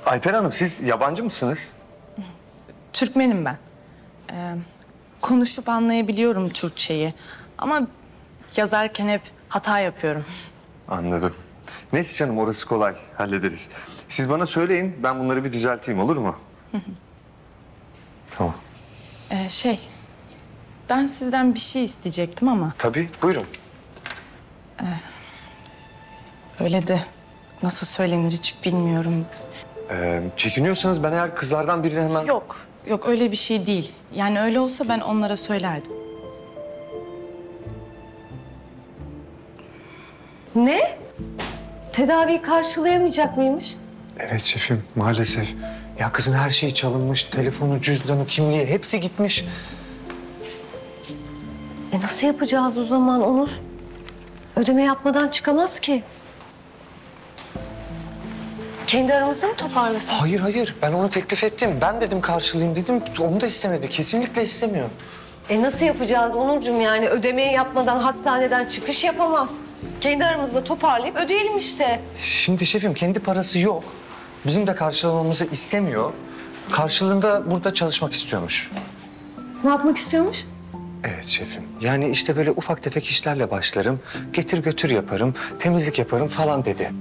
Ayfer Hanım, siz yabancı mısınız? Türkmenim ben. Konuşup anlayabiliyorum Türkçeyi. Ama yazarken hep hata yapıyorum. Anladım. Neyse canım, orası kolay. Hallederiz. Siz bana söyleyin, ben bunları bir düzelteyim, olur mu? Tamam. Ben sizden bir şey isteyecektim ama Tabii, buyurun. öyle de nasıl söylenir hiç bilmiyorum. Çekiniyorsanız ben eğer kızlardan birini hemen... Yok öyle bir şey değil. Yani öyle olsa ben onlara söylerdim. Ne? Tedaviyi karşılayamayacak mıymış? Evet şefim, maalesef. Ya kızın her şeyi çalınmış, telefonu, cüzdanı, kimliği hepsi gitmiş. Nasıl yapacağız o zaman Onur? Ödeme yapmadan çıkamaz ki. Kendi aramızda mı toparlasak? Hayır, ben onu teklif ettim. Ben dedim karşılayayım dedim, onu da istemedi. Kesinlikle istemiyor. Nasıl yapacağız Onurcuğum yani ödemeyi yapmadan hastaneden çıkış yapamaz. Kendi aramızda toparlayıp ödeyelim işte. Şimdi şefim kendi parası yok. Bizim de karşılamamızı istemiyor. Karşılığında burada çalışmak istiyormuş. Ne yapmak istiyormuş? Evet şefim. Yani işte böyle ufak tefek işlerle başlarım. Getir götür yaparım, temizlik yaparım falan dedi.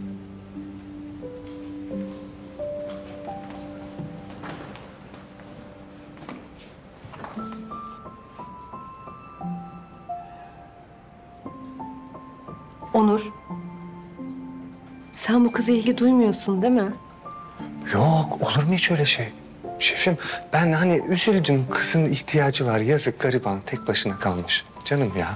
Onur. Sen bu kıza ilgi duymuyorsun değil mi? Yok, olur mu hiç öyle şey? Şefim, ben hani üzüldüm. Kızın ihtiyacı var. Yazık, gariban. Tek başına kalmış. Canım ya.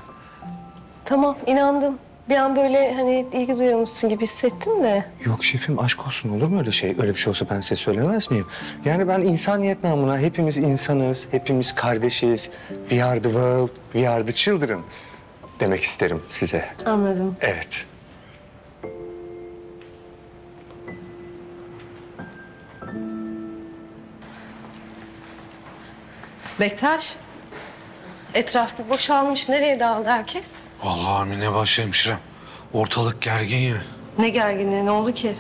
Tamam inandım. Bir an böyle hani ilgi duyuyormuşsun gibi hissettim de. Yok şefim, aşk olsun. Olur mu öyle şey? Öyle bir şey olsa ben size söylemez miyim? Yani ben insaniyet namına hepimiz insanız, hepimiz kardeşiz. We are the world, we are the children demek isterim size. Anladım. Evet. Bektaş. Etraf bir boşalmış. Nereye dağıldı herkes? Vallahi Mine başhemşirem. Ortalık gergin ya. Ne gerginliği, ne oldu ki?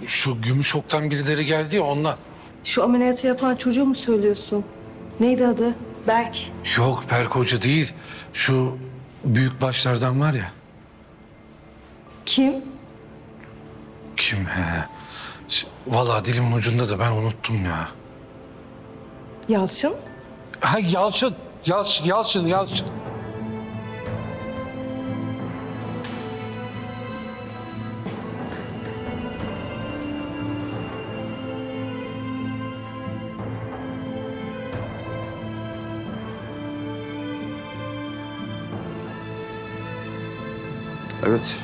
Şu Gümüşok'tan birileri geldi ya ondan. Şu ameliyatı yapan çocuğu mu söylüyorsun? Neydi adı? Berk. Yok Berk Hoca değil. Şu büyük başlardan var ya. Kim? Kim he? Vallahi dilimin ucunda da ben unuttum ya. Yalçın. Ha Yalçın. Yalçın. Evet.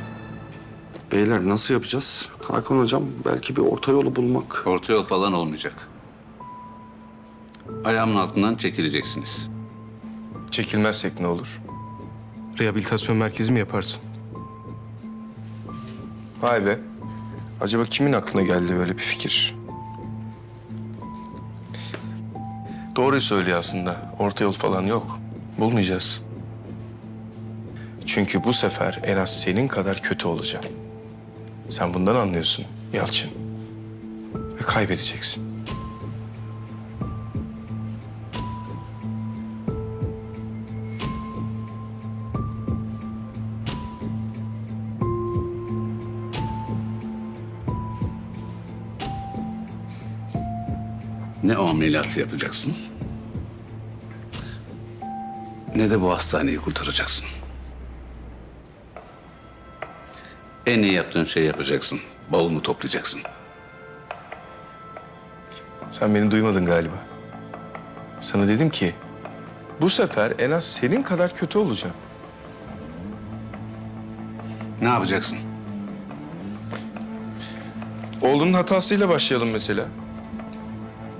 Beyler nasıl yapacağız? Hakan hocam belki bir orta yolu bulmak. Orta yol falan olmayacak. Ayağımın altından çekileceksiniz. Çekilmezsek ne olur? Rehabilitasyon merkezi mi yaparsın? Vay be. Acaba kimin aklına geldi böyle bir fikir? Doğruyu söylüyor aslında. Orta yol falan yok. Bulmayacağız. Çünkü bu sefer en az senin kadar kötü olacağım. Sen bundan anlıyorsun Yalçın. Ve kaybedeceksin. Ne o ameliyatı yapacaksın, ne de bu hastaneyi kurtaracaksın. En iyi yaptığın şeyi yapacaksın. Bavulumu toplayacaksın. Sen beni duymadın galiba. Sana dedim ki bu sefer en az senin kadar kötü olacağım. Ne yapacaksın? Oğlunun hatasıyla başlayalım mesela.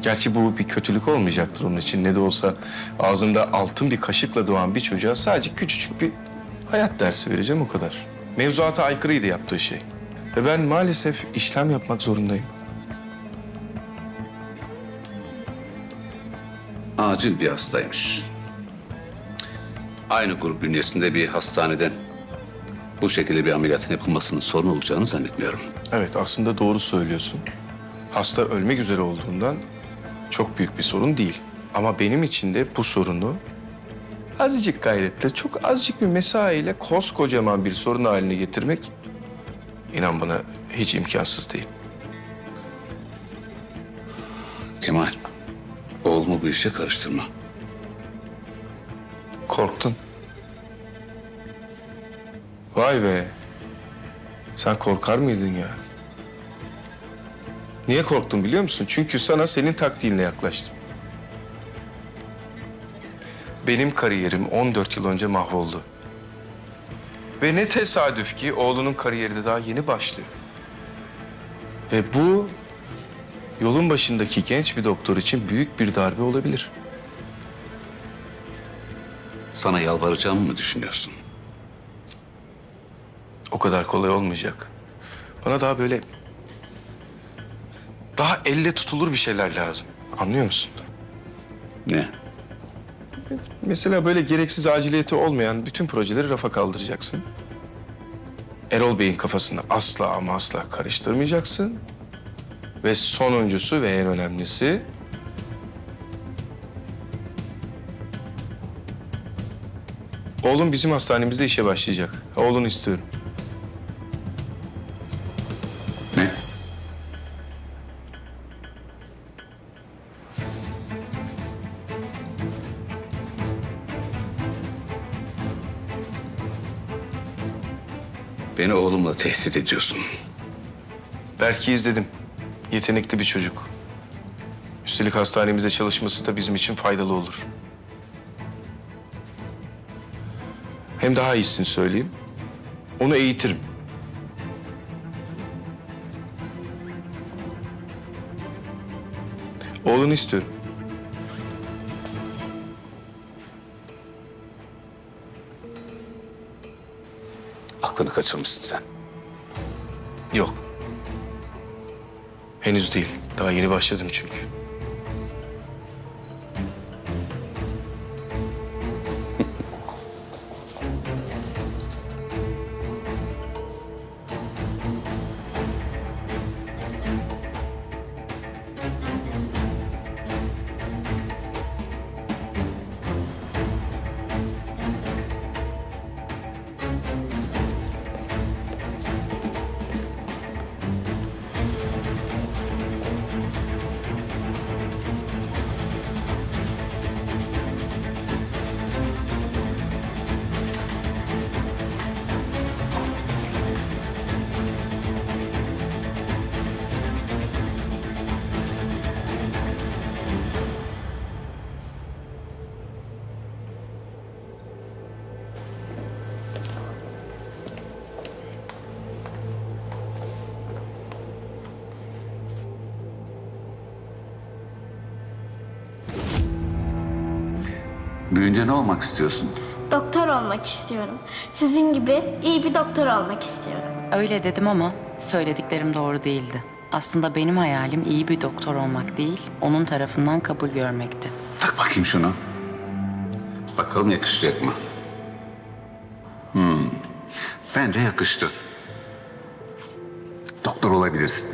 Gerçi bu bir kötülük olmayacaktır onun için. Ne de olsa ağzında altın bir kaşıkla doğan bir çocuğa sadece küçücük bir hayat dersi vereceğim o kadar. Mevzuata aykırıydı yaptığı şey. Ve ben maalesef işlem yapmak zorundayım. Acil bir hastaymış. Aynı grup bünyesinde bir hastaneden bu şekilde bir ameliyatın yapılmasının sorun olacağını zannetmiyorum. Evet aslında doğru söylüyorsun. Hasta ölmek üzere olduğundan çok büyük bir sorun değil. Ama benim için de bu sorunu azıcık gayretle, çok azıcık bir mesaiyle koskocaman bir sorun haline getirmek, inan bana, hiç imkansız değil. Kemal, oğlumu bu işe karıştırma. Korktun. Vay be. Sen korkar mıydın ya? Niye korktun biliyor musun? Çünkü sana senin taktiğinle yaklaştım. Benim kariyerim 14 yıl önce mahvoldu. Ve ne tesadüf ki oğlunun kariyeri de daha yeni başlıyor. Ve bu yolun başındaki genç bir doktor için büyük bir darbe olabilir. Sana yalvaracağımı mı düşünüyorsun? O kadar kolay olmayacak. Bana daha böyle... daha elle tutulur bir şeyler lazım. Anlıyor musun? Ne? Mesela böyle gereksiz aciliyeti olmayan bütün projeleri rafa kaldıracaksın. Erol Bey'in kafasını asla ama asla karıştırmayacaksın. Ve sonuncusu ve en önemlisi... oğlum bizim hastanemizde işe başlayacak. Oğlunu istiyorum. Ne? Beni oğlumla tehdit ediyorsun. Berk'i izledim. Yetenekli bir çocuk. Üstelik hastanemizde çalışması da bizim için faydalı olur. Hem daha iyisini söyleyeyim. Onu eğitirim. Oğlunu istiyorum. Aklını kaçırmışsın sen. Yok. Henüz değil. Daha yeni başladım çünkü. Büyüyünce ne olmak istiyorsun? Doktor olmak istiyorum. Sizin gibi iyi bir doktor olmak istiyorum. Öyle dedim ama söylediklerim doğru değildi. Aslında benim hayalim iyi bir doktor olmak değil, onun tarafından kabul görmekti. Tak bakayım şunu. Bakalım yakışacak mı? Bence yakıştı. Doktor olabilirsin.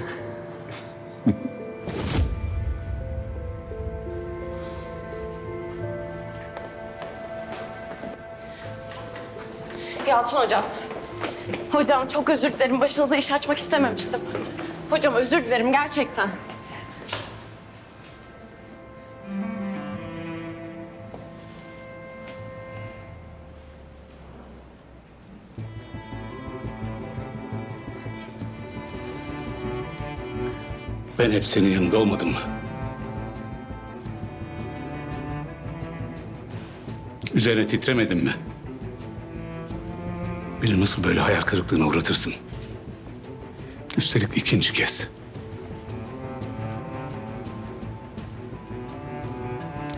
Yalçın hocam. Hocam çok özür dilerim. Başınıza iş açmak istememiştim. Hocam özür dilerim gerçekten. Ben hep senin yanında olmadım mı? Üzerine titremedim mi? Beni nasıl böyle hayal kırıklığına uğratırsın? Üstelik ikinci kez.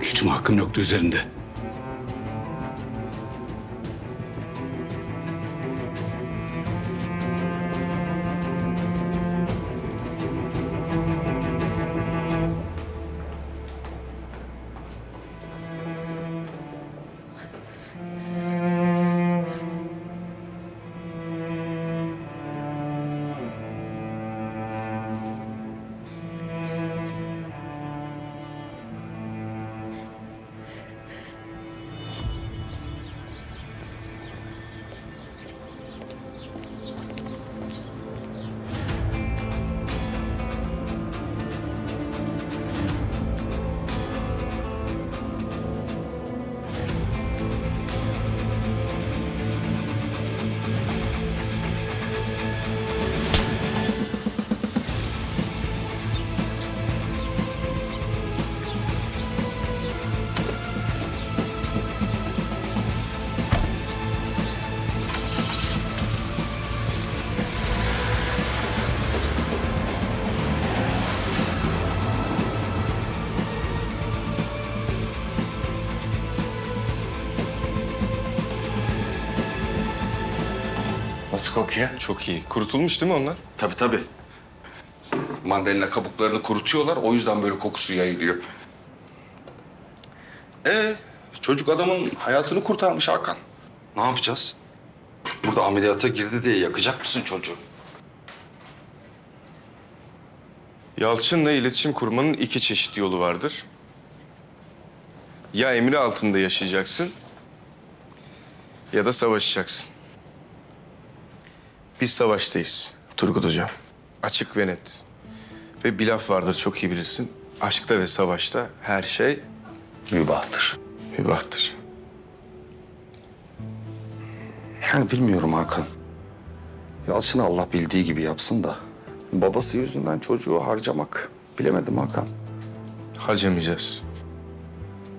Hiç mi hakkım yoktu üzerinde? Nasıl kokuyor? Çok iyi. Kurutulmuş değil mi onlar? Tabii tabii. Mandalina kabuklarını kurutuyorlar. O yüzden böyle kokusu yayılıyor. Çocuk adamın hayatını kurtarmış Hakan. Ne yapacağız? Burada ameliyata girdi diye yakacak mısın çocuğu? Yalçın'la iletişim kurmanın iki çeşit yolu vardır. Ya emri altında yaşayacaksın ya da savaşacaksın. Biz savaştayız Turgut Hocam. Açık ve net. Ve bir laf vardır çok iyi bilirsin. Aşkta ve savaşta her şey Mübahtır. mübahtır. Yani bilmiyorum Hakan. Yalçın'ı Allah bildiği gibi yapsın da... babası yüzünden çocuğu harcamak. Bilemedim Hakan. Harcamayacağız.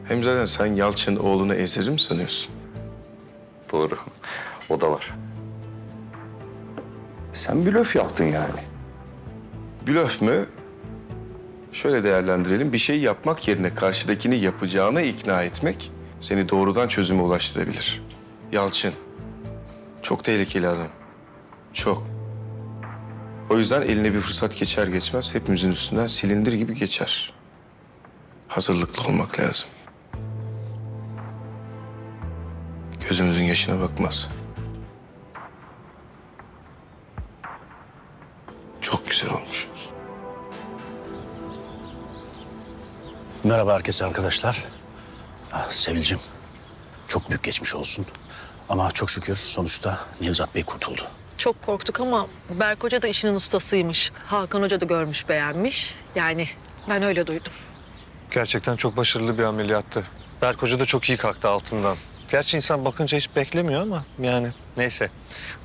Hem zaten sen Yalçın oğlunu ezerim mi sanıyorsun? Doğru. O da var. Sen blöf yaptın yani. Blöf mü? Şöyle değerlendirelim. Bir şey yapmak yerine karşıdakini yapacağına ikna etmek seni doğrudan çözüme ulaştırabilir. Yalçın çok tehlikeli adam. Çok. O yüzden eline bir fırsat geçer geçmez hepimizin üstünden silindir gibi geçer. Hazırlıklı olmak lazım. Gözümüzün yaşına bakmaz. Çok güzel olmuş. Merhaba herkese arkadaşlar. Sevilcim, çok büyük geçmiş olsun. Ama çok şükür sonuçta Nevzat Bey kurtuldu. Çok korktuk ama Berk Hoca da işinin ustasıymış. Hakan Hoca da görmüş, beğenmiş. Yani ben öyle duydum. Gerçekten çok başarılı bir ameliyattı. Berk Hoca da çok iyi kalktı altından. Gerçi insan bakınca hiç beklemiyor ama yani neyse.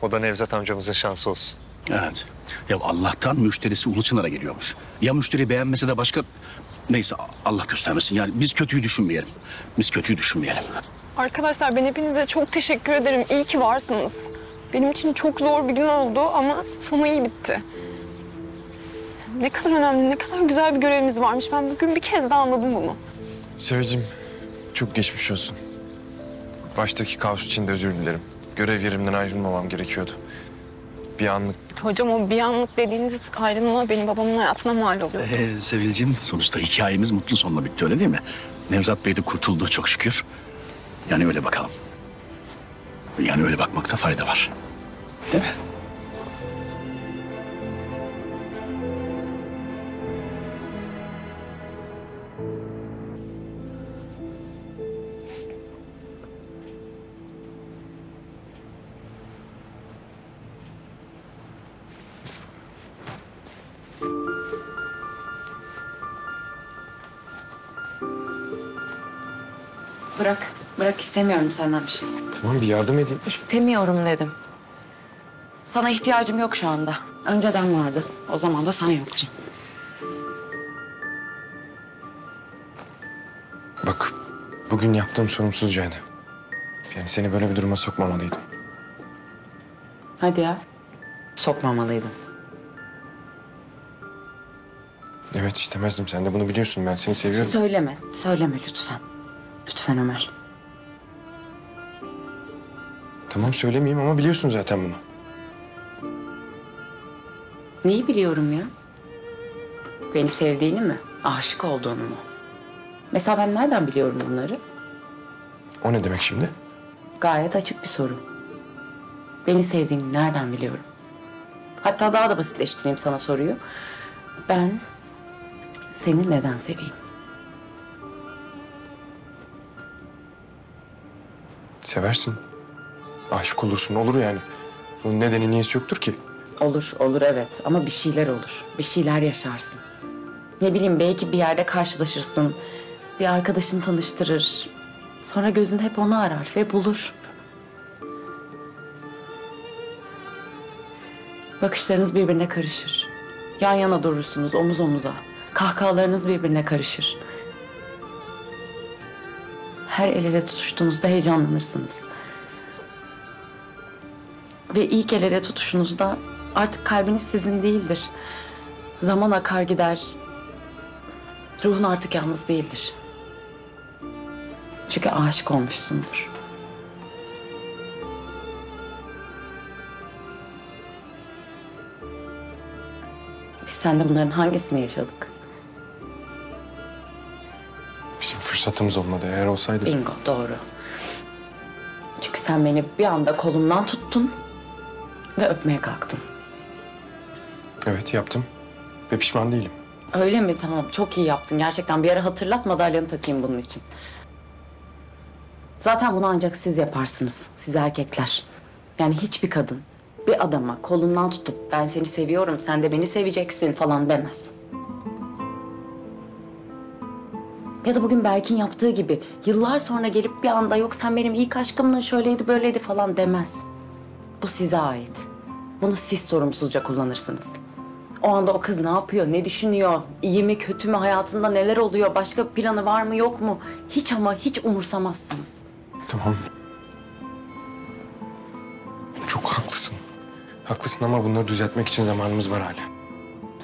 O da Nevzat amcamızın şansı olsun. Evet. Ya Allah'tan müşterisi Uluçınar'a geliyormuş. Ya müşteri beğenmese de başka... Neyse Allah göstermesin. Yani biz kötüyü düşünmeyelim. Biz kötüyü düşünmeyelim. Arkadaşlar ben hepinize çok teşekkür ederim. İyi ki varsınız. Benim için çok zor bir gün oldu ama sonu iyi bitti. Ne kadar önemli, ne kadar güzel bir görevimiz varmış. Ben bugün bir kez daha anladım bunu. Sevicim, çok geçmiş olsun. Baştaki kaos için de özür dilerim. Görev yerimden ayrılmamam gerekiyordu. Bir anlık... Hocam o bir anlık dediğiniz ayrılma benim babamın hayatına mal oluyor. Sevilcim, sonuçta hikayemiz mutlu sonla bitti, öyle değil mi? Nevzat Bey de kurtuldu çok şükür. Yani öyle bakalım. Yani öyle bakmakta fayda var. Değil mi? Bırak. Bırak istemiyorum senden bir şey. Tamam, bir yardım edeyim. İstemiyorum dedim. Sana ihtiyacım yok şu anda. Önceden vardı. O zaman da sen yoktun. Bak, bugün yaptığım sorumsuzcaydı. Yani seni böyle bir duruma sokmamalıydım. Hadi ya. Sokmamalıydın. Evet, istemezdim. Sen de bunu biliyorsun. Ben seni seviyorum. Söyleme. Söyleme lütfen. Lütfen Ömer. Tamam, söylemeyeyim ama biliyorsun zaten bunu. Neyi biliyorum ya? Beni sevdiğini mi? Aşık olduğunu mu? Mesela ben nereden biliyorum bunları? O ne demek şimdi? Gayet açık bir soru. Beni sevdiğini nereden biliyorum? Hatta daha da basitleştireyim sana soruyu. Ben seni neden seveyim? Seversin. Aşık olursun, olur yani. Bunun nedeni niyesi yoktur ki. Olur, olur evet. Ama bir şeyler olur. Bir şeyler yaşarsın. Ne bileyim belki bir yerde karşılaşırsın. Bir arkadaşını tanıştırır. Sonra gözün hep onu arar ve bulur. Bakışlarınız birbirine karışır. Yan yana durursunuz omuz omuza. Kahkahalarınız birbirine karışır. Her el ele tutuştuğunuzda heyecanlanırsınız. Ve ilk el ele tutuşunuzda artık kalbiniz sizin değildir. Zaman akar gider. Ruhun artık yalnız değildir. Çünkü aşık olmuşsundur. Sen de bunların hangisini yaşadık? Bizim fırsatımız olmadı. Eğer olsaydı... Bingo, doğru. Çünkü sen beni bir anda kolumdan tuttun ve öpmeye kalktın. Evet, yaptım. Ve pişman değilim. Öyle mi? Tamam, çok iyi yaptın. Gerçekten bir ara hatırlat, madalyanı takayım bunun için. Zaten bunu ancak siz yaparsınız, siz erkekler. Yani hiçbir kadın bir adama kolundan tutup ben seni seviyorum, sen de beni seveceksin falan demez. Ya da bugün Berk'in yaptığı gibi yıllar sonra gelip bir anda yok sen benim ilk aşkımdın, şöyleydi böyleydi falan demez. Bu size ait. Bunu siz sorumsuzca kullanırsınız. O anda o kız ne yapıyor, ne düşünüyor, iyi mi kötü mü, hayatında neler oluyor, başka bir planı var mı yok mu? Hiç ama hiç umursamazsınız. Tamam. Çok haklısın. Haklısın ama bunları düzeltmek için zamanımız var hala.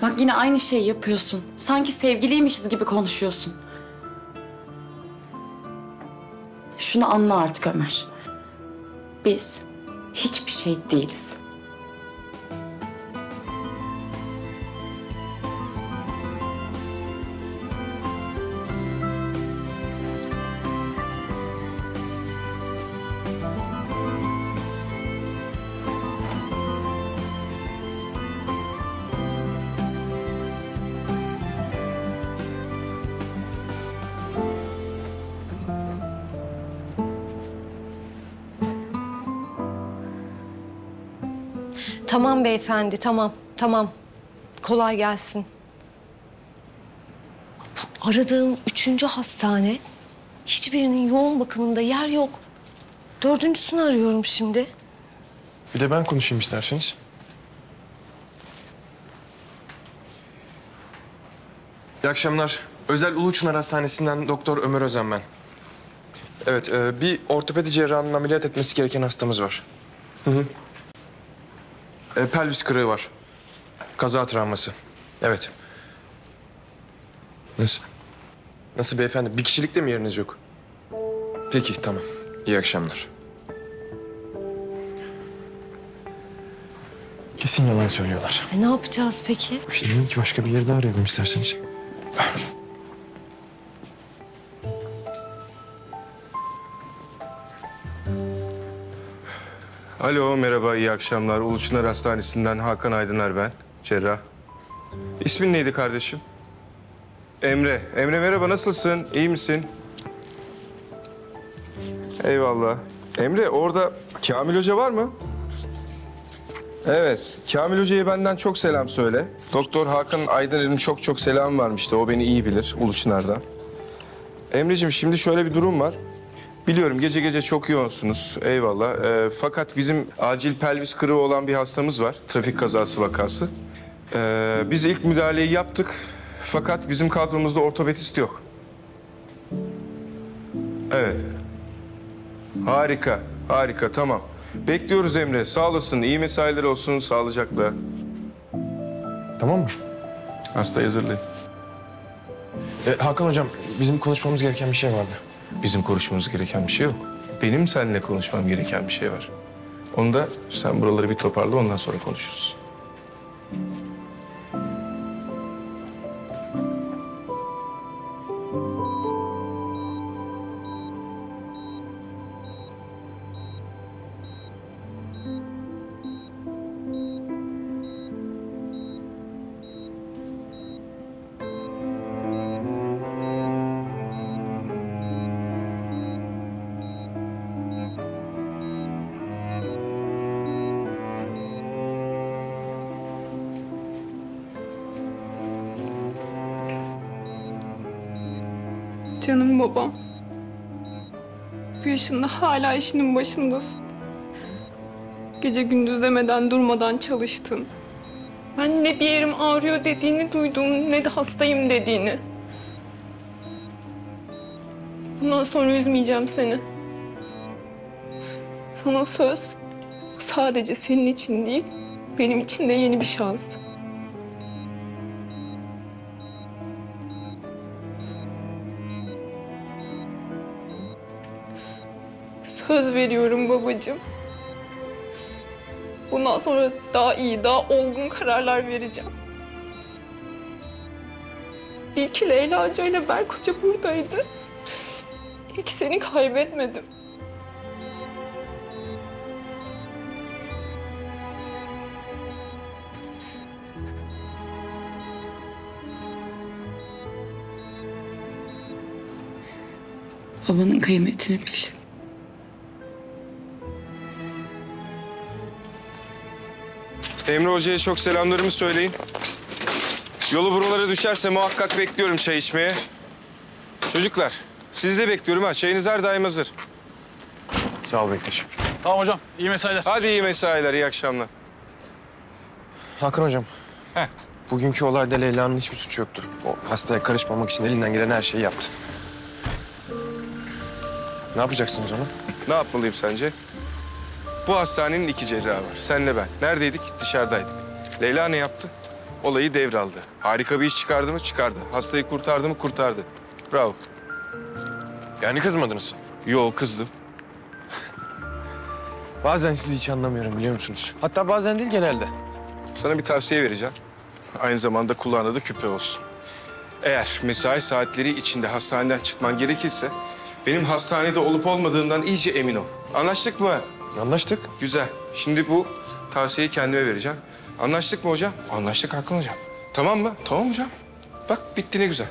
Bak yine aynı şeyi yapıyorsun. Sanki sevgiliymişiz gibi konuşuyorsun. Şunu anla artık Ömer. Biz hiçbir şey değiliz. Tamam beyefendi, tamam, tamam. Kolay gelsin. Bu aradığım 3. hastane. Hiçbirinin yoğun bakımında yer yok. 4.'sünü arıyorum şimdi. Bir de ben konuşayım isterseniz. İyi akşamlar. Özel Uluçınar Hastanesi'nden Doktor Ömer Özen ben. Evet, bir ortopedi cerrahının ameliyat etmesi gereken hastamız var. Hı hı. Pelvis kırığı var. Kaza travması. Evet. Nasıl? Nasıl beyefendi? Bir kişilik de mi yeriniz yok? Peki, tamam. İyi akşamlar. Kesin yalan söylüyorlar. Ne yapacağız peki? Bilmiyorum ki, başka bir yerde arayalım isterseniz. Alo, merhaba, iyi akşamlar. Uluçınar Hastanesi'nden Hakan Aydıner ben, cerrah. İsmin neydi kardeşim? Emre. Emre merhaba, nasılsın? İyi misin? Eyvallah. Emre, orada Kamil Hoca var mı? Evet, Kamil Hoca'ya benden çok selam söyle. Doktor Hakan Aydıner'in çok çok selam varmıştı. O beni iyi bilir, Uluçınar'dan. Emreciğim, şimdi şöyle bir durum var. Biliyorum gece gece çok yoğunsunuz. Eyvallah. Fakat bizim acil pelvis kırığı olan bir hastamız var. Trafik kazası vakası. Biz ilk müdahaleyi yaptık. Fakat bizim kadromuzda ortopedist yok. Evet. Harika. Harika. Tamam. Bekliyoruz Emre. Sağ olasın. İyi mesailer olsun. Sağlıcakla. Tamam mı? Hastayı hazırlayın. Hakan hocam, bizim konuşmamız gereken bir şey vardı. Bizim konuşmamız gereken bir şey yok. Benim seninle konuşmam gereken bir şey var. Onu da sen buraları bir toparla, ondan sonra konuşuruz. Canım babam. Bu yaşında hala işinin başındasın. Gece gündüz demeden durmadan çalıştın. Ben ne bir yerim ağrıyor dediğini duydum, ne de hastayım dediğini. Bundan sonra üzmeyeceğim seni. Sana söz, bu sadece senin için değil, benim için de yeni bir şans. Söz veriyorum babacığım. Bundan sonra daha iyi, daha olgun kararlar vereceğim. İyi ki Leyla Hoca ile Berk Hoca buradaydı. İyi ki seni kaybetmedim. Babanın kıymetini bil. Emre Hoca'ya çok selamlarımı söyleyin. Yolu buralara düşerse muhakkak bekliyorum çay içmeye. Çocuklar, sizi de bekliyorum ha. Çayınız her daim hazır. Sağ ol Bektaş'ım. Tamam hocam. İyi mesailer. Hadi iyi mesailer, iyi akşamlar. Hakan hocam. Bugünkü olayda Leyla'nın hiçbir suçu yoktu. O hastaya karışmamak için elinden gelen her şeyi yaptı. Ne yapacaksınız ona? Ne yapmalıyım sence? Bu hastanenin 2 cerrahı var. Senle ben. Neredeydik? Dışarıdaydık. Leyla ne yaptı? Olayı devraldı. Harika bir iş çıkardı mı? Çıkardı. Hastayı kurtardı mı? Kurtardı. Bravo. Yani kızmadınız? Yo, kızdım. Bazen sizi hiç anlamıyorum biliyor musunuz? Hatta bazen değil genelde. Sana bir tavsiye vereceğim. Aynı zamanda kulağına da küpe olsun. Eğer mesai saatleri içinde hastaneden çıkman gerekirse... benim hastanede olup olmadığından iyice emin ol. Anlaştık mı? Anlaştık. Güzel. Şimdi bu tavsiyeyi kendime vereceğim. Anlaştık mı hocam? Anlaştık Hakan hocam. Tamam mı? Tamam hocam. Bak bitti ne güzel.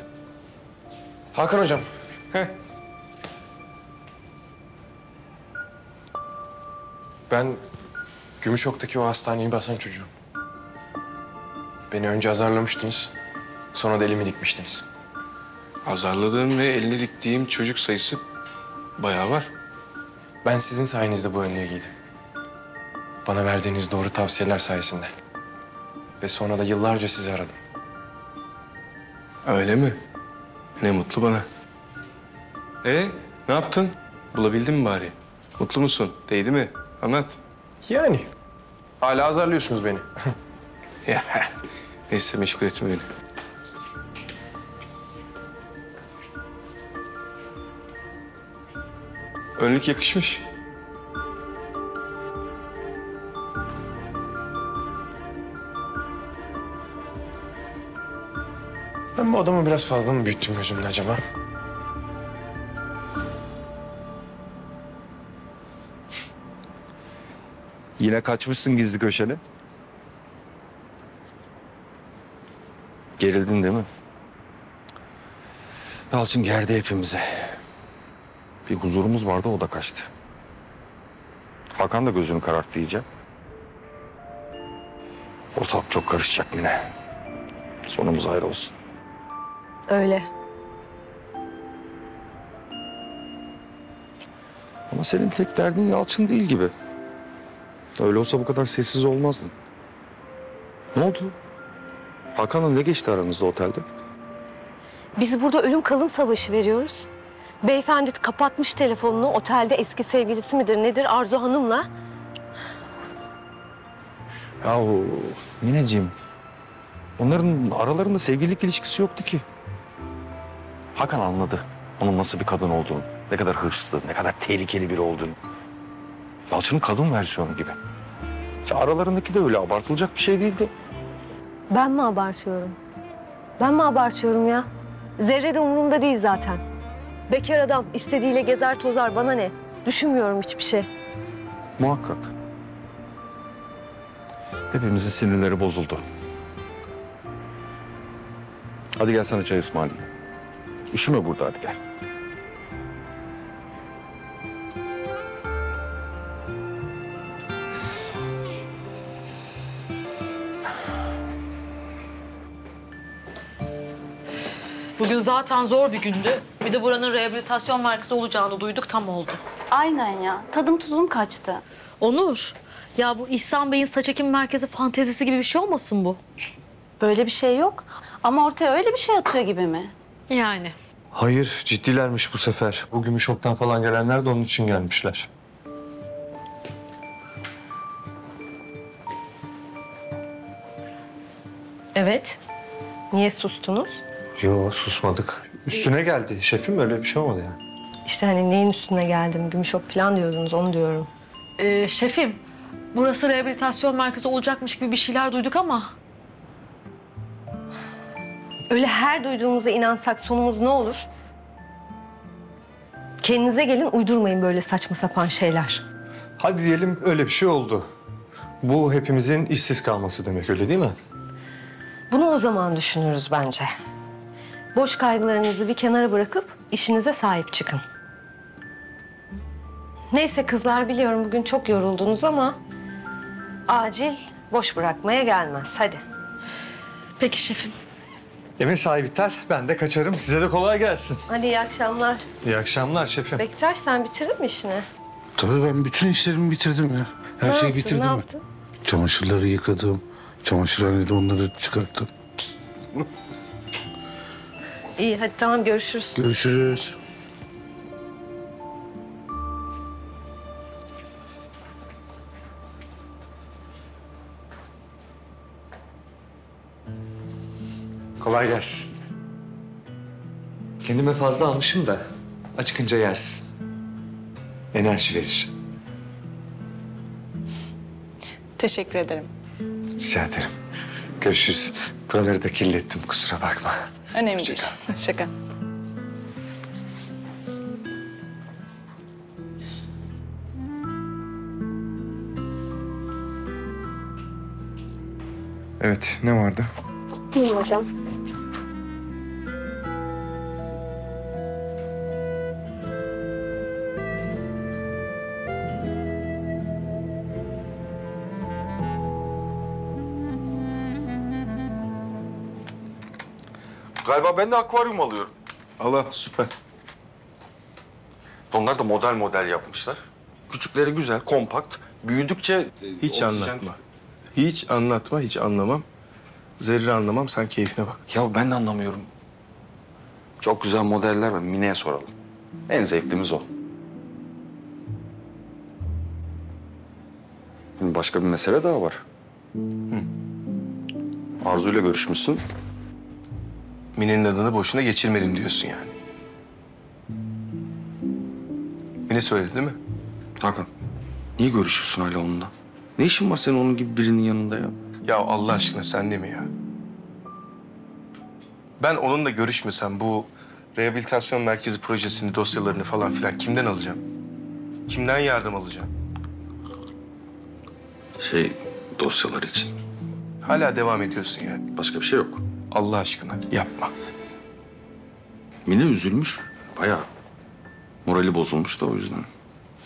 Hakan hocam. Ben Gümüşok'taki o hastaneyi basan çocuğum. Beni önce azarlamıştınız. Sonra da elimi dikmiştiniz. Azarladığım ve elini diktiğim çocuk sayısı bayağı var. Ben sizin sayenizde bu önlüğü giydim. Bana verdiğiniz doğru tavsiyeler sayesinde. Ve sonra da yıllarca sizi aradım. Öyle mi? Ne mutlu bana. Ne yaptın? Bulabildin mi bari? Mutlu musun? Değdi mi? Anlat. Yani. Hala azarlıyorsunuz beni. Ya, neyse meşgul etme beni. Önlük yakışmış. Ben bu adamı biraz fazla mı büyüttüm gözümde acaba? Yine kaçmışsın gizli köşene. Gerildin değil mi? Yalçın gerdi hepimizi. Bir huzurumuz vardı, o da kaçtı. Hakan da gözünü kararttı iyice. Ortalık çok karışacak Mine. Sonumuz hayır olsun. Öyle. Ama senin tek derdin Yalçın değil gibi. Öyle olsa bu kadar sessiz olmazdın. Ne oldu? Hakan'la ne geçti aranızda otelde? Biz burada ölüm kalım savaşı veriyoruz. Beyefendi kapatmış telefonunu. Otelde eski sevgilisi midir nedir Arzu Hanım'la. Yahu Mineciğim, onların aralarında sevgililik ilişkisi yoktu ki. Hakan anladı onun nasıl bir kadın olduğunu, ne kadar hırslı, ne kadar tehlikeli biri olduğunu. Yalçın'ın kadın versiyonu gibi. İşte aralarındaki de öyle abartılacak bir şey değildi. Ben mi abartıyorum? Ben mi abartıyorum ya? Zerre de umurumda değil zaten. Bekar adam istediğiyle gezer tozar, bana ne? Düşünmüyorum hiçbir şey. Muhakkak. Hepimizin sinirleri bozuldu. Hadi gel sana çay ısmarlayayım. Üşüme burada, hadi gel. Bugün zaten zor bir gündü. Bir de buranın rehabilitasyon merkezi olacağını duyduk, tam oldu. Aynen ya. Tadım tuzum kaçtı. Onur, ya bu İhsan Bey'in saç ekim merkezi fantezisi gibi bir şey olmasın bu? Böyle bir şey yok. Ama ortaya öyle bir şey atıyor gibi mi? Yani. Hayır, ciddilermiş bu sefer. Bu Gümüşok'tan falan gelenler de onun için gelmişler. Evet. Niye sustunuz? Yo, susmadık. Üstüne geldi. Şefim öyle bir şey olmadı yani. İşte hani neyin üstüne geldim? Gümüşok falan diyordunuz, onu diyorum. Şefim, burası rehabilitasyon merkezi olacakmış gibi bir şeyler duyduk ama... Öyle her duyduğumuza inansak sonumuz ne olur? Kendinize gelin, uydurmayın böyle saçma sapan şeyler. Hadi diyelim öyle bir şey oldu. Bu hepimizin işsiz kalması demek, öyle değil mi? Bunu o zaman düşünürüz bence. Boş kaygılarınızı bir kenara bırakıp işinize sahip çıkın. Neyse kızlar, biliyorum bugün çok yoruldunuz ama acil boş bırakmaya gelmez. Hadi. Peki şefim. Mesai biter, ben de kaçarım. Size de kolay gelsin. Hadi iyi akşamlar. İyi akşamlar şefim. Bektaş, sen bitirdin mi işini? Tabii ben bütün işlerimi bitirdim ya. Her Ne şeyi yaptın, bitirdim ne ben. yaptın? Çamaşırları yıkadım. Çamaşırhanede onları çıkarttım. İyi, hadi tamam, görüşürüz. Görüşürüz. Kolay gelsin. Kendime fazla almışım da acıkınca yersin. Enerji verir. Teşekkür ederim. Rica ederim. Görüşürüz. Buraları da kirlettim, kusura bakma. Önemli değil. Şaka. Evet, ne vardı? İyiyim hocam. Galiba ben de akvaryum alıyorum. Allah süper. Onlar da model model yapmışlar. Küçükleri güzel, kompakt. Büyüdükçe... Hiç oksijen- anlatma. Hiç anlatma, hiç anlamam. Zerre anlamam, sen keyfine bak. Ya ben de anlamıyorum. Çok güzel modeller var. Mine'ye soralım. En zevklimiz o. Şimdi başka bir mesele daha var. Arzu'yla görüşmüşsün. Mine'nin adını boşuna geçirmedim diyorsun yani. Mine söyledi değil mi? Hakan, niye görüşüyorsun hala onunla? Ne işin var senin onun gibi birinin yanında ya? Ya Allah aşkına sen de mi ya? Ben onunla görüşmesem bu rehabilitasyon merkezi projesini, dosyalarını falan filan kimden alacağım? Kimden yardım alacağım? Dosyalar için. Hala devam ediyorsun yani. Başka bir şey yok. Allah aşkına yapma. Mine üzülmüş. Bayağı. Morali bozulmuş da o yüzden.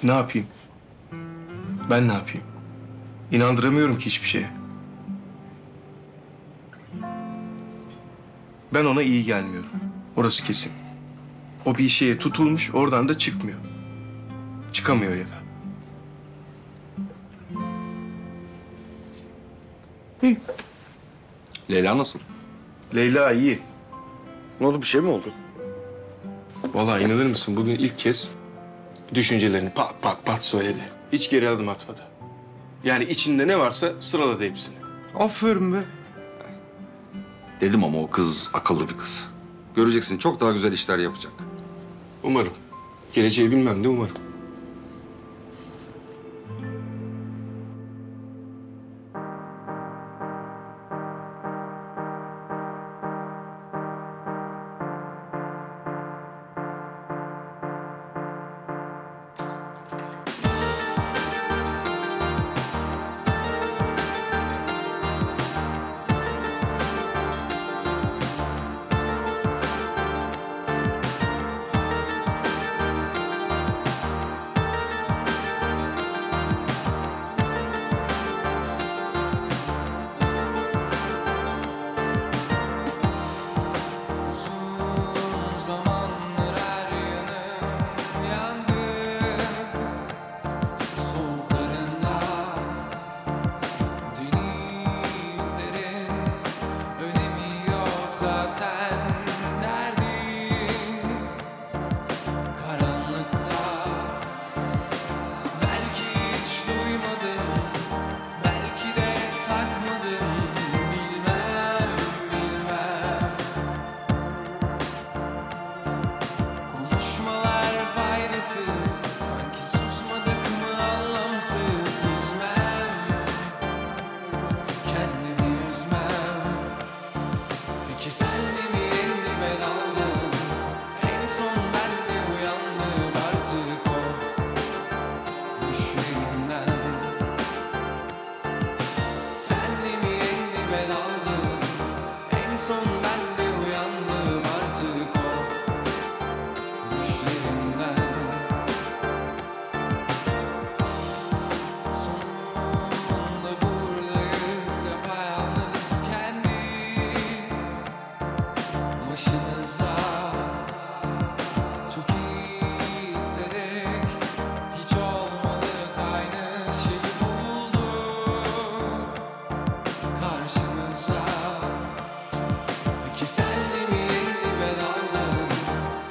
Ne yapayım? Ben ne yapayım? İnandıramıyorum ki hiçbir şeye. Ben ona iyi gelmiyorum. Orası kesin. O bir şeye tutulmuş, oradan da çıkmıyor. Çıkamıyor ya da. Leyla nasıl? Leyla iyi. Ne oldu, bir şey mi oldu? Vallahi inanır mısın? Bugün ilk kez düşüncelerini pat pat pat söyledi. Hiç geri adım atmadı. Yani içinde ne varsa sıraladı hepsini. Aferin be. Dedim ama o kız akıllı bir kız. Göreceksin, çok daha güzel işler yapacak. Umarım. Geleceği bilmem de umarım. düşlerinden. Senle mi elli ben aldım, en son ben de uyandım artık o düşlerinden. Sonunda buradayız yapayalnız kendi başınıza. Çok iyi hissederek hiç olmadık aynı şeyi bulduk karşımıza. Peki senle mi elli ben aldım,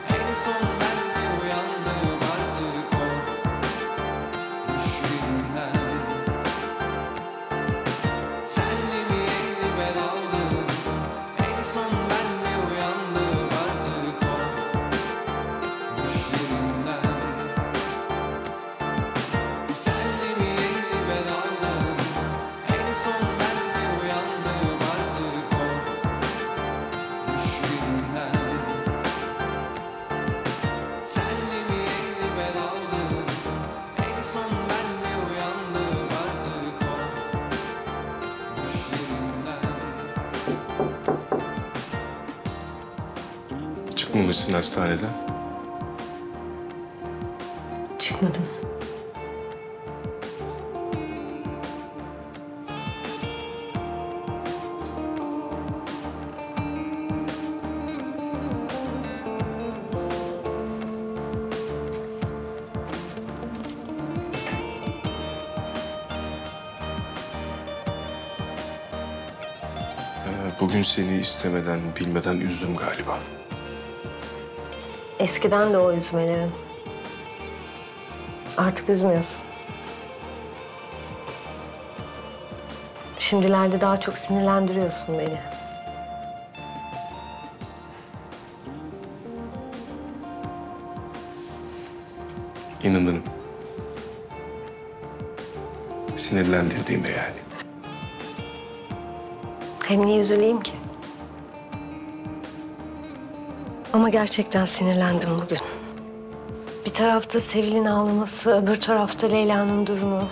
en son ben de uyandım artık o düşlerimden. Senle mi elli ben aldım, en son ben de uyandım artık o düşlerimden. Senle mi elli ben aldım, en son ben de uyandım artık o düşlerimden. Senle mi elli ben aldım, en son ben de uyandım artık o düşlerimden. Çıkmamışsın hastaneden. Çıkmadım. Bugün seni istemeden, bilmeden üzdüm galiba. Eskiden de o üzmelerin. Artık üzmüyorsun. Şimdilerde daha çok sinirlendiriyorsun beni. İnanın. Sinirlendirdiğime yani. Hem niye üzüleyim ki? Ama gerçekten sinirlendim bugün. Bir tarafta Sevil'in ağlaması, öbür tarafta Leyla'nın durumu.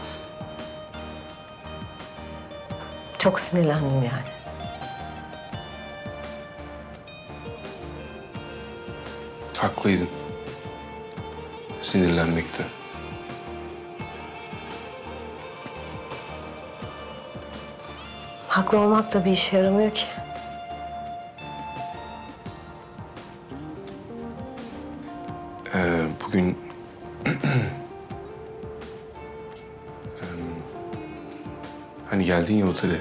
Çok sinirlendim yani. Haklıydın. Sinirlenmekte. Haklı olmak da bir işe yaramıyor ki. Bugün... Hani geldin ya otele.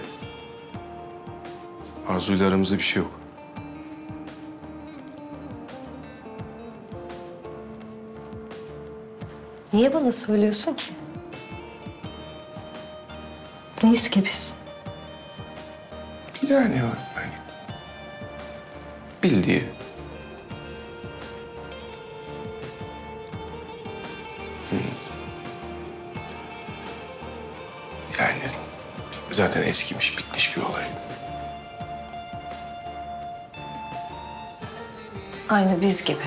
Arzu'yla aramızda bir şey yok. Niye bana söylüyorsun ki? Neyiz ki biz? Yani hani... Bildiği. Yani zaten eskimiş, bitmiş bir olay. Aynı biz gibi.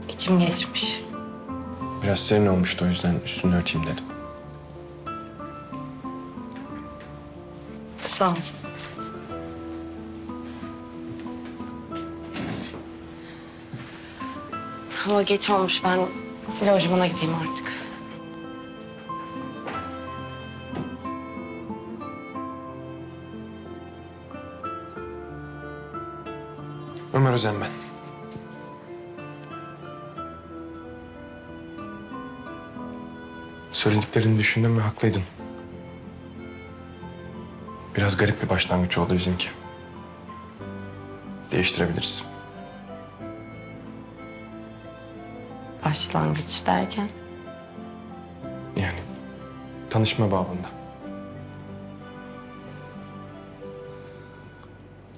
İçim geçmiş. Biraz serin olmuştu, o yüzden üstünü örteyim dedim. Sağ ol. Hava geç olmuş. Ben lojmana gideyim artık. Ömer Özen ben. Söylediklerini düşündüm ve haklıydın. Biraz garip bir başlangıç oldu bizimki. Değiştirebiliriz. Başlangıç derken? Yani tanışma babında.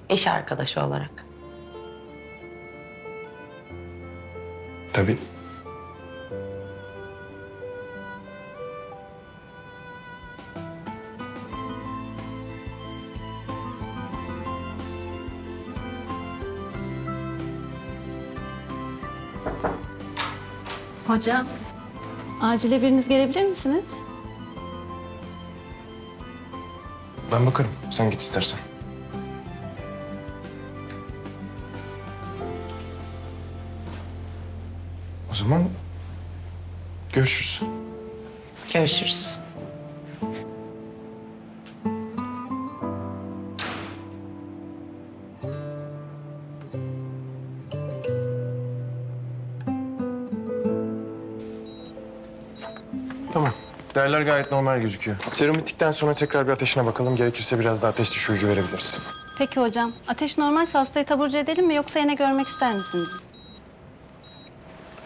İş arkadaşı olarak. Tabii. Hocam, acile biriniz gelebilir misiniz? Ben bakarım. Sen git istersen. O zaman görüşürüz. Görüşürüz. Tamam. Değerler gayet normal gözüküyor. Serum bittikten sonra tekrar bir ateşine bakalım. Gerekirse biraz daha ateş düşürücü verebiliriz. Peki hocam, ateş normalse hastayı taburcu edelim mi yoksa yine görmek ister misiniz?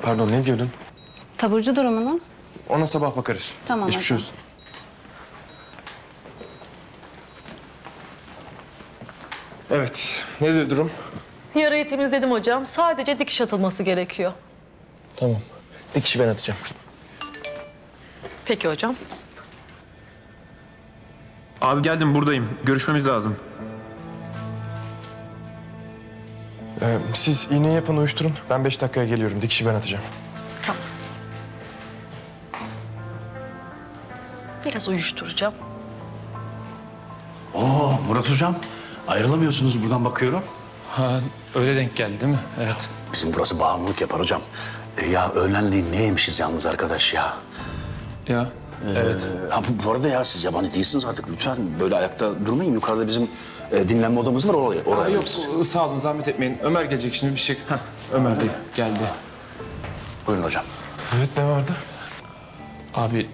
Pardon, ne diyordun? Taburcu durumunu. Ona sabah bakarız. Tamam Geçmiş hocam. olsun. Evet, nedir durum? Yarayı temizledim hocam. Sadece dikiş atılması gerekiyor. Tamam. Dikişi ben atacağım. Peki hocam. Abi geldim, buradayım. Görüşmemiz lazım. Siz iğne yapın, uyuşturun. Ben 5 dakikaya geliyorum. Dikişi ben atacağım. Biraz uyuşturacağım. Oo Murat hocam, ayrılamıyorsunuz buradan bakıyorum. Ha, öyle denk geldi değil mi? Evet. Bizim burası bağımlılık yapar hocam. Ya öğlenleyin ne yemişiz yalnız arkadaş ya. Ya, evet. Ha, bu arada ya siz yabancı değilsiniz artık. Lütfen böyle ayakta durmayın. Yukarıda bizim dinlenme odamız var. Oraya Yok, sağ olun, zahmet etmeyin. Ömer gelecek şimdi bir şey. Heh, Ömer değil, geldi. Buyurun hocam. Evet, ne vardı? Abi,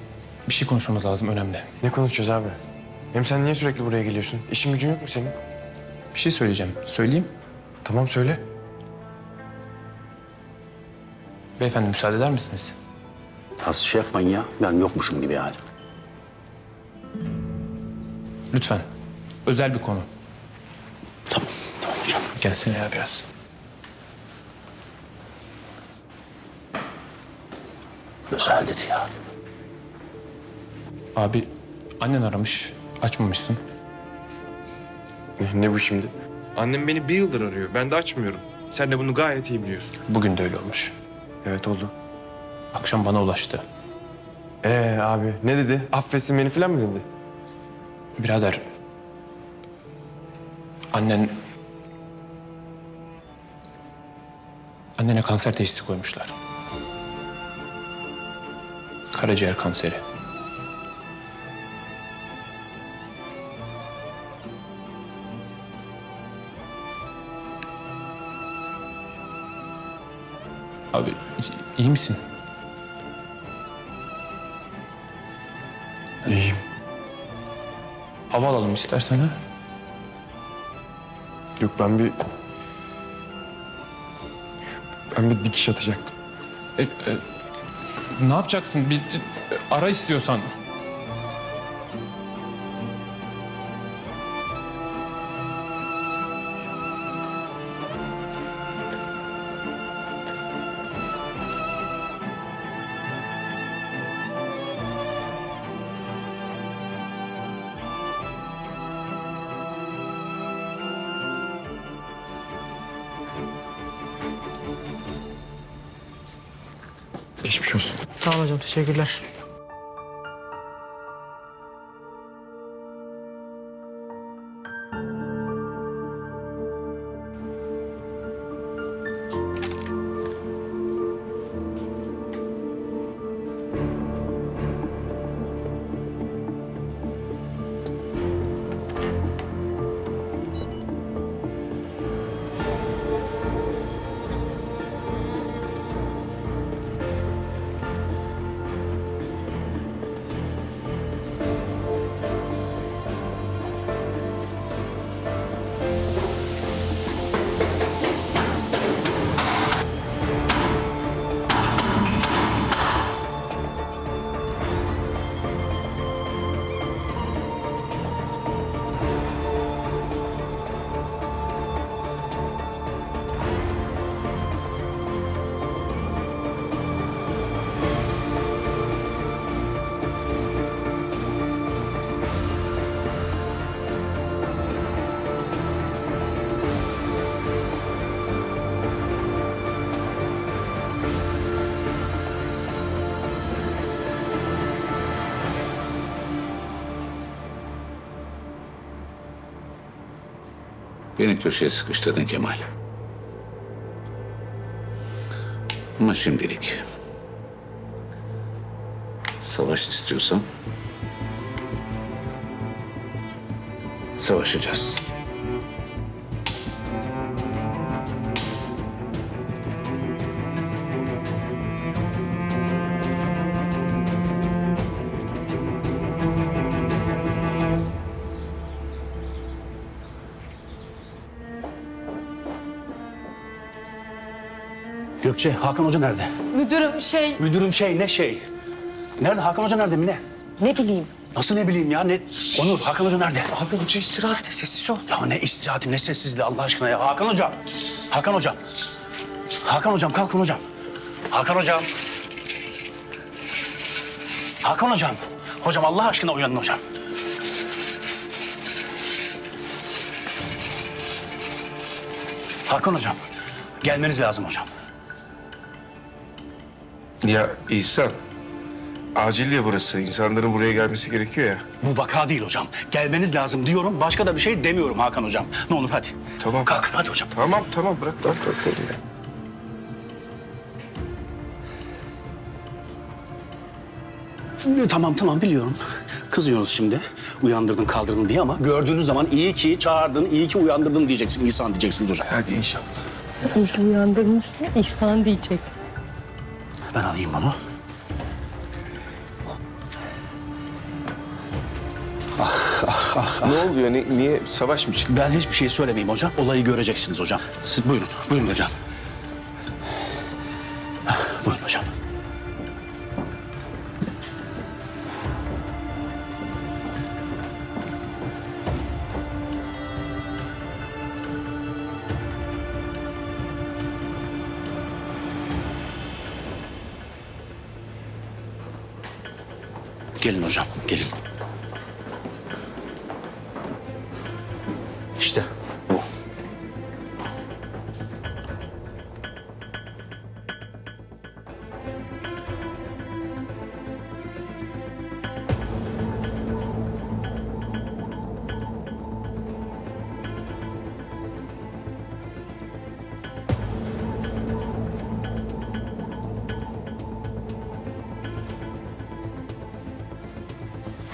bir şey konuşmamız lazım, önemli. Ne konuşacağız abi? Hem sen niye sürekli buraya geliyorsun? İşin gücün yok mu senin? Bir şey söyleyeceğim. Söyleyeyim. Tamam, söyle. Beyefendi müsaade eder misiniz? Az şey yapmayın ya. Ben yokmuşum gibi yani. Lütfen. Özel bir konu. Tamam hocam. Gelsene ya biraz. Özel dedi ya. Abi, annen aramış. Açmamışsın. Ne bu şimdi? Annem beni 1 yıldır arıyor. Ben de açmıyorum. Sen de bunu gayet iyi biliyorsun. Bugün de öyle olmuş. Evet, oldu. Akşam bana ulaştı. Abi ne dedi? Affetsin beni falan mı dedi? Birader, annene kanser teşhisi koymuşlar. Karaciğer kanseri. Abi, iyi misin? İyiyim. Hava alalım istersen ha? Yok, ben bir dikiş atacaktım. Ne yapacaksın? Bir ara istiyorsan. Geçmiş olsun. Sağ olun hocam, teşekkürler. Beni köşeye sıkıştırdın Kemal. Ama şimdilik savaş istiyorsan savaşacağız. Gökçe, Hakan Hoca nerede? Müdürüm Ne şey? Nerede? Hakan Hoca nerede Mine? Ne bileyim. Nasıl ne bileyim ya? Onur, Hakan Hoca nerede? Abi hoca istirahatte, sessiz ol. Ya ne istirahati, ne sessizliği Allah aşkına ya. Hakan Hocam. Hakan Hocam. Hakan Hocam, kalkın hocam. Hakan Hocam. Hakan Hocam. Hocam Allah aşkına uyanın hocam. Hakan Hocam. Gelmeniz lazım hocam. Ya İhsan, acil ya burası. İnsanların buraya gelmesi gerekiyor ya. Bu vaka değil hocam. Gelmeniz lazım diyorum. Başka da bir şey demiyorum Hakan Hocam. Ne olur hadi. Tamam. Kalkın hadi hocam. Tamam bırak elini. Tamam biliyorum. Kızıyoruz şimdi. Uyandırdın kaldırdın diye ama gördüğünüz zaman iyi ki çağırdın, iyi ki uyandırdın diyeceksin. İhsan diyeceksiniz hocam. Hadi inşallah. İyi ki uyandırmışsın. İhsan diyecek. Ben alayım bunu. Ne oluyor? Niye savaş mı çıktı? Ben hiçbir şey söylemeyeyim hocam. Olayı göreceksiniz hocam. Siz buyurun hocam. Buyurun hocam. Gelin hocam, gelin. İşte bu.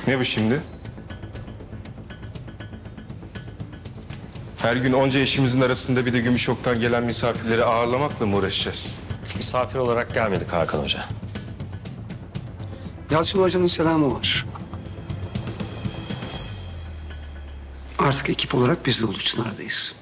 Ne bu şimdi? Her gün onca işimizin arasında bir de Gümüşok'tan gelen misafirleri ağırlamakla mı uğraşacağız? Misafir olarak gelmedik Hakan Hoca. Yalçın Hoca'nın selamı var. Artık ekip olarak biz de Uluçınar'dayız.